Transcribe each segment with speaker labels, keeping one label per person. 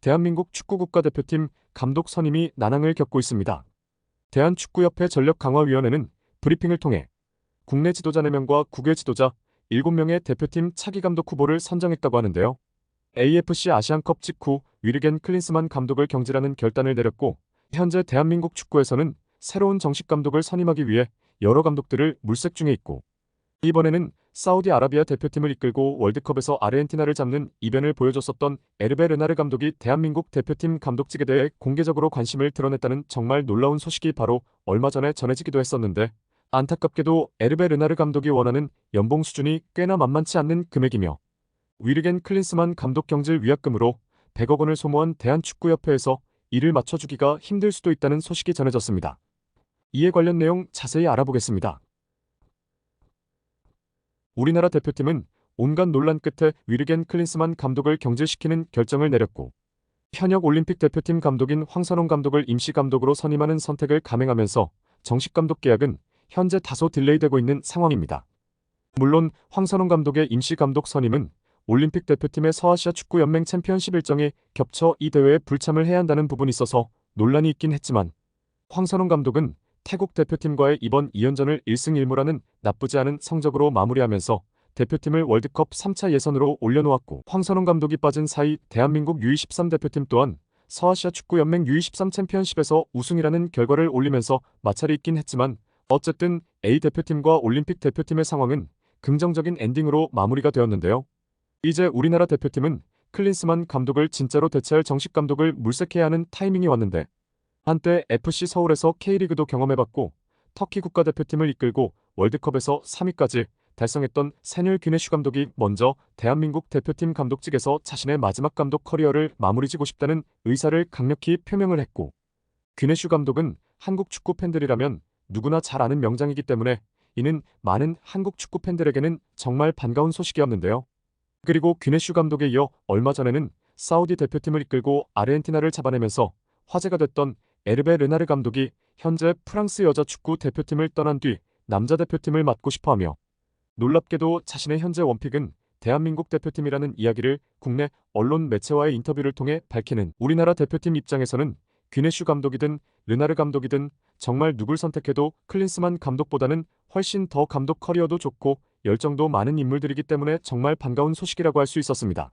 Speaker 1: 대한민국 축구국가대표팀 감독 선임이 난항을 겪고 있습니다. 대한축구협회 전력강화위원회는 브리핑을 통해 국내 지도자 4명과 국외 지도자 7명의 대표팀 차기 감독 후보를 선정했다고 하는데요. AFC 아시안컵 직후 위르겐 클린스만 감독을 경질하는 결단을 내렸고, 현재 대한민국 축구에서는 새로운 정식 감독을 선임하기 위해 여러 감독들을 물색 중에 있고, 이번에는 사우디아라비아 대표팀을 이끌고 월드컵에서 아르헨티나를 잡는 이변을 보여줬었던 에르베 르나르 감독이 대한민국 대표팀 감독직에 대해 공개적으로 관심을 드러냈다는 정말 놀라운 소식이 바로 얼마 전에 전해지기도 했었는데, 안타깝게도 에르베 르나르 감독이 원하는 연봉 수준이 꽤나 만만치 않는 금액이며, 위르겐 클린스만 감독 경질 위약금으로 100억 원을 소모한 대한축구협회에서 이를 맞춰주기가 힘들 수도 있다는 소식이 전해졌습니다. 이에 관련 내용 자세히 알아보겠습니다. 우리나라 대표팀은 온갖 논란 끝에 위르겐 클린스만 감독을 경질시키는 결정을 내렸고, 현역 올림픽 대표팀 감독인 황선홍 감독을 임시 감독으로 선임하는 선택을 감행하면서 정식 감독 계약은 현재 다소 딜레이되고 있는 상황입니다. 물론 황선홍 감독의 임시 감독 선임은 올림픽 대표팀의 서아시아 축구연맹 챔피언십 일정이 겹쳐 이 대회에 불참을 해야 한다는 부분이 있어서 논란이 있긴 했지만, 황선홍 감독은 태국 대표팀과의 이번 2연전을 1승 1무라는 나쁘지 않은 성적으로 마무리하면서 대표팀을 월드컵 3차 예선으로 올려놓았고, 황선홍 감독이 빠진 사이 대한민국 U23 대표팀 또한 서아시아 축구연맹 U23 챔피언십에서 우승이라는 결과를 올리면서 마찰이 있긴 했지만, 어쨌든 A 대표팀과 올림픽 대표팀의 상황은 긍정적인 엔딩으로 마무리가 되었는데요. 이제 우리나라 대표팀은 클린스만 감독을 진짜로 대체할 정식 감독을 물색해야 하는 타이밍이 왔는데, 한때 FC 서울에서 K리그도 경험해봤고 터키 국가대표팀을 이끌고 월드컵에서 3위까지 달성했던 세뉴 귀네슈 감독이 먼저 대한민국 대표팀 감독직에서 자신의 마지막 감독 커리어를 마무리지고 싶다는 의사를 강력히 표명을 했고, 귀네슈 감독은 한국 축구 팬들이라면 누구나 잘 아는 명장이기 때문에 이는 많은 한국 축구 팬들에게는 정말 반가운 소식이었는데요. 그리고 귀네슈 감독에 이어 얼마 전에는 사우디 대표팀을 이끌고 아르헨티나를 잡아내면서 화제가 됐던 에르베 르나르 감독이 현재 프랑스 여자 축구 대표팀을 떠난 뒤 남자 대표팀을 맡고 싶어하며, 놀랍게도 자신의 현재 원픽은 대한민국 대표팀이라는 이야기를 국내 언론 매체와의 인터뷰를 통해 밝히는 우리나라 대표팀 입장에서는 귀네슈 감독이든 르나르 감독이든 정말 누굴 선택해도 클린스만 감독보다는 훨씬 더 감독 커리어도 좋고 열정도 많은 인물들이기 때문에 정말 반가운 소식이라고 할 수 있었습니다.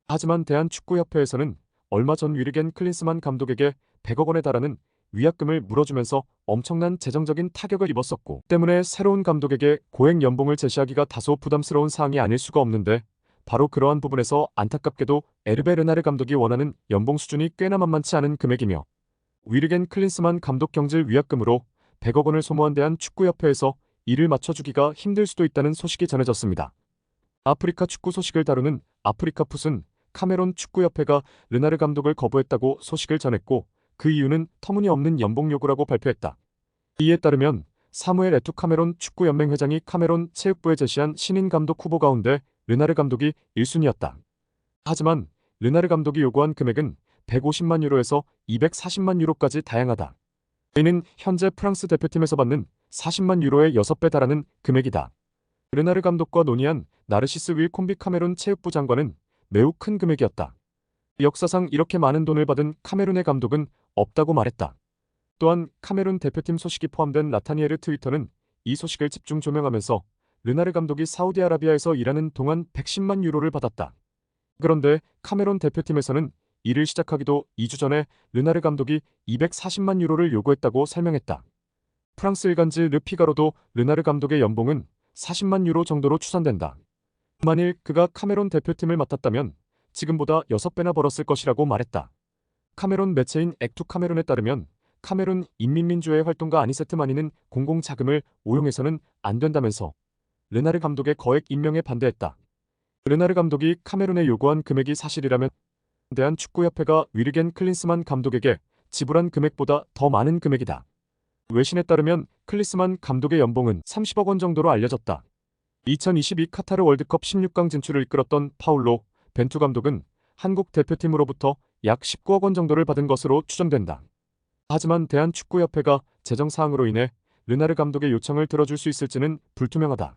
Speaker 1: 하지만 대한축구협회에서는 얼마 전 위르겐 클린스만 감독에게 100억 원에 달하는 위약금을 물어주면서 엄청난 재정적인 타격을 입었었고, 때문에 새로운 감독에게 고액 연봉을 제시하기가 다소 부담스러운 사항이 아닐 수가 없는데, 바로 그러한 부분에서 안타깝게도 에르베 르나르 감독이 원하는 연봉 수준이 꽤나 만만치 않은 금액이며, 위르겐 클린스만 감독 경질 위약금으로 100억 원을 소모한 대한축구협회에서 이를 맞춰주기가 힘들 수도 있다는 소식이 전해졌습니다. 아프리카 축구 소식을 다루는 아프리카 풋은 카메론 축구협회가 르나르 감독을 거부했다고 소식을 전했고, 그 이유는 터무니없는 연봉 요구라고 발표했다. 이에 따르면 사무엘 에투 카메론 축구연맹 회장이 카메론 체육부에 제시한 신인 감독 후보 가운데 르나르 감독이 1순위였다. 하지만 르나르 감독이 요구한 금액은 150만 유로에서 240만 유로까지 다양하다. 이는 현재 프랑스 대표팀에서 받는 40만 유로의 6배 달하는 금액이다. 르나르 감독과 논의한 나르시스 윌 콤비 카메룬 체육부 장관은 매우 큰 금액이었다. 역사상 이렇게 많은 돈을 받은 카메룬의 감독은 없다고 말했다. 또한 카메룬 대표팀 소식이 포함된 나타니에르 트위터는 이 소식을 집중 조명하면서 르나르 감독이 사우디아라비아에서 일하는 동안 110만 유로를 받았다. 그런데 카메룬 대표팀에서는 일을 시작하기도 2주 전에 르나르 감독이 240만 유로를 요구했다고 설명했다. 프랑스 일간지 르 피가로도 르나르 감독의 연봉은 40만 유로 정도로 추산된다. 만일 그가 카메론 대표팀을 맡았다면 지금보다 6배나 벌었을 것이라고 말했다. 카메론 매체인 액투 카메론에 따르면 카메룬 인민민주회 활동가 아니세트 마니는 공공자금을 오용해서는 안 된다면서 르나르 감독의 거액 임명에 반대했다. 르나르 감독이 카메룬에 요구한 금액이 사실이라면 대한축구협회가 위르겐 클린스만 감독에게 지불한 금액보다 더 많은 금액이다. 외신에 따르면 클린스만 감독의 연봉은 30억 원 정도로 알려졌다. 2022 카타르 월드컵 16강 진출을 이끌었던 파울로 벤투 감독은 한국 대표팀으로부터 약 19억 원 정도를 받은 것으로 추정된다. 하지만 대한축구협회가 재정 사항으로 인해 르나르 감독의 요청을 들어줄 수 있을지는 불투명하다.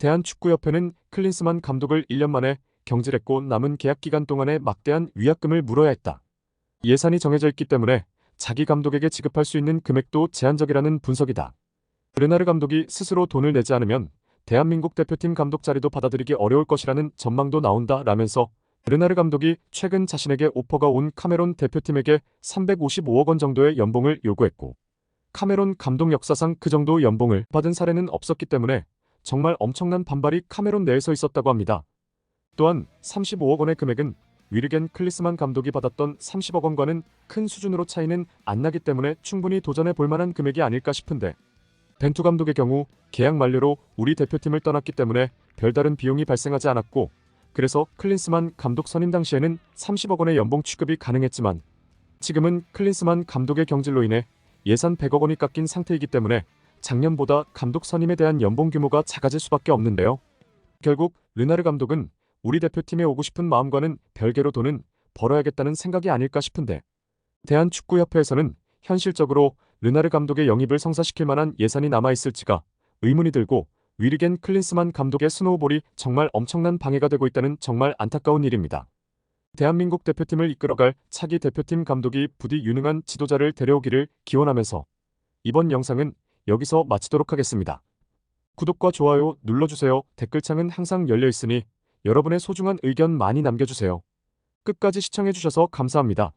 Speaker 1: 대한축구협회는 클린스만 감독을 1년 만에 경질했고 남은 계약 기간 동안에 막대한 위약금을 물어야 했다. 예산이 정해져 있기 때문에 자기 감독에게 지급할 수 있는 금액도 제한적이라는 분석이다. 르나르 감독이 스스로 돈을 내지 않으면 대한민국 대표팀 감독 자리도 받아들이기 어려울 것이라는 전망도 나온다라면서 르나르 감독이 최근 자신에게 오퍼가 온 카메론 대표팀에게 355억 원 정도의 연봉을 요구했고 카메론 감독 역사상 그 정도 연봉을 받은 사례는 없었기 때문에 정말 엄청난 반발이 카메론 내에서 있었다고 합니다. 또한 35억 원의 금액은 위르겐 클리스만 감독이 받았던 30억 원과는 큰 수준으로 차이는 안 나기 때문에 충분히 도전해 볼 만한 금액이 아닐까 싶은데 벤투 감독의 경우 계약 만료로 우리 대표팀을 떠났기 때문에 별다른 비용이 발생하지 않았고 그래서 클린스만 감독 선임 당시에는 30억 원의 연봉 취급이 가능했지만 지금은 클린스만 감독의 경질로 인해 예산 100억 원이 깎인 상태이기 때문에 작년보다 감독 선임에 대한 연봉 규모가 작아질 수밖에 없는데요. 결국 르나르 감독은 우리 대표팀에 오고 싶은 마음과는 별개로 돈은 벌어야겠다는 생각이 아닐까 싶은데 대한축구협회에서는 현실적으로 르나르 감독의 영입을 성사시킬 만한 예산이 남아있을지가 의문이 들고 위르겐 클린스만 감독의 스노우볼이 정말 엄청난 방해가 되고 있다는 정말 안타까운 일입니다. 대한민국 대표팀을 이끌어갈 차기 대표팀 감독이 부디 유능한 지도자를 데려오기를 기원하면서 이번 영상은 여기서 마치도록 하겠습니다. 구독과 좋아요 눌러주세요. 댓글창은 항상 열려있으니 여러분의 소중한 의견 많이 남겨주세요. 끝까지 시청해주셔서 감사합니다.